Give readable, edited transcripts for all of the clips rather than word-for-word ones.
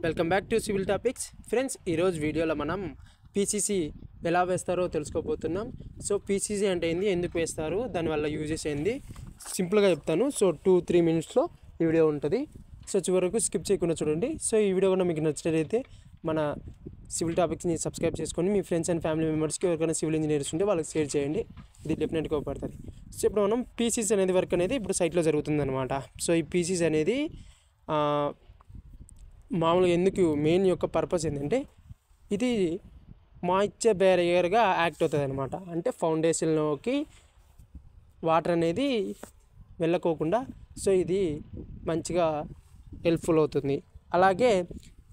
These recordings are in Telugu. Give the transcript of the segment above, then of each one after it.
Welcome back to civil topics friends. ఈరోజు వీడియోలో మనం పీసీసీ ఎలా వేస్తారో తెలుసుకోబోతున్నాం. సో పీసీసీ అంటే ఏంది, ఎందుకు వేస్తారు, దానివల్ల యూజెస్ ఏంది సింపుల్గా చెప్తాను. సో 2-3 మినిట్స్లో ఈ వీడియో ఉంటుంది. సో చివరకు స్కిప్ చేయకుండా చూడండి. సో ఈ వీడియో కూడా మీకు నచ్చినట్లయితే మన సివిల్ టాపిక్స్ని సబ్స్క్రైబ్ చేసుకొని మీ ఫ్రెండ్స్ అండ్ ఫ్యామిలీ మెంబర్స్కి ఎవరికైనా సివిల్ ఇంజనీర్స్ ఉంటే వాళ్ళకి షేర్ చేయండి. ఇది డెఫినెట్గా ఉపయోగపడుతుంది. సో ఇప్పుడు మనం పీసీసీ అనేది వర్క్ అనేది ఇప్పుడు సైట్లో జరుగుతుందన్నమాట. సో ఈ పీసీసీ అనేది మామూలుగా ఎందుకు మెయిన్ యొక్క పర్పస్ ఏంటంటే ఇది మాయిశ్చర్ బ్యారియర్గా యాక్ట్ అవుతుంది అనమాట. అంటే ఫౌండేషన్లోకి వాటర్ అనేది వెళ్ళకోకుండా సో ఇది మంచిగా హెల్ప్ఫుల్ అవుతుంది. అలాగే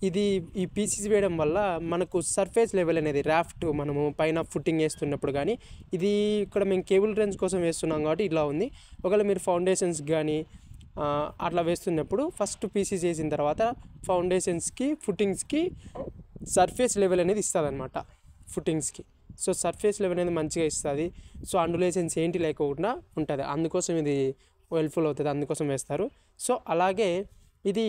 ఈ పీసీసీ వేయడం వల్ల మనకు సర్ఫేస్ లెవెల్ అనేది రాఫ్ట్ మనము పైన ఫుట్టింగ్ వేస్తున్నప్పుడు కానీ ఇది ఇక్కడ మేము కేబుల్ ట్రైన్స్ కోసం వేస్తున్నాం కాబట్టి ఇలా ఉంది. ఒకవేళ మీరు ఫౌండేషన్స్ కానీ అట్లా వేస్తున్నప్పుడు ఫస్ట్ పీసీసీ వేసిన తర్వాత ఫౌండేషన్స్కి ఫుట్టింగ్స్కి సర్ఫేస్ లెవెల్ అనేది ఇస్తుంది అనమాట. ఫుట్టింగ్స్కి సో సర్ఫేస్ లెవెల్ అనేది మంచిగా ఇస్తుంది. సో అండులేషన్స్ ఏంటి లేకుండా ఉంటుంది, అందుకోసం ఇది హెల్ప్ఫుల్ అవుతుంది, అందుకోసం వేస్తారు. సో అలాగే ఇది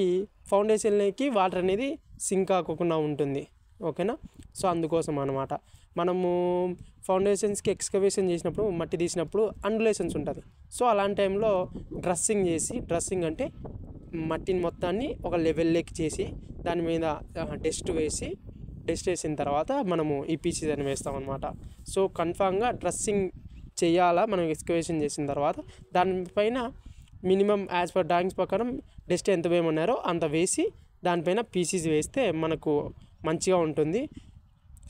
ఫౌండేషన్లోకి వాటర్ అనేది సింక్ కాకుండా ఉంటుంది. ఓకేనా. సో అందుకోసం అనమాట మనము ఫౌండేషన్స్కి ఎక్స్కవేషన్ చేసినప్పుడు మట్టి తీసినప్పుడు అండులేషన్స్ ఉంటుంది. సో అలాంటి టైంలో డ్రెస్సింగ్ అంటే మట్టిని మొత్తాన్ని ఒక లెవెల్లోకి చేసి దాని మీద డస్ట్ వేసిన తర్వాత మనము ఈ పీసీసీ అని వేస్తామన్నమాట. సో కన్ఫామ్గా డ్రెస్సింగ్ చేయాలా మనం ఎక్స్కవేషన్ చేసిన తర్వాత. దానిపైన మినిమం యాజ్ పర్ డ్రాయింగ్స్ ప్రకారం డస్ట్ ఎంత వేయమన్నారో అంత వేసి దానిపైన పీసీసీ వేస్తే మనకు మంచిగా ఉంటుంది.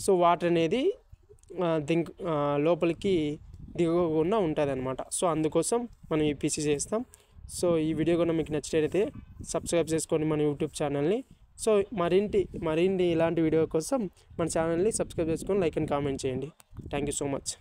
సో వాటర్ అనేది లోపలికి దిగకుండా ఉంటుంది అనమాట. సో అందుకోసం మనం ఈ పీసీసీ చేస్తాం. సో ఈ వీడియో కూడా మీకు నచ్చినట్లయితే సబ్స్క్రైబ్ చేసుకోండి మన యూట్యూబ్ ఛానల్ని. సో మరిన్ని ఇలాంటి వీడియో కోసం మన ఛానల్ని సబ్స్క్రైబ్ చేసుకొని లైక్ అండ్ కామెంట్ చేయండి. Thank you so much.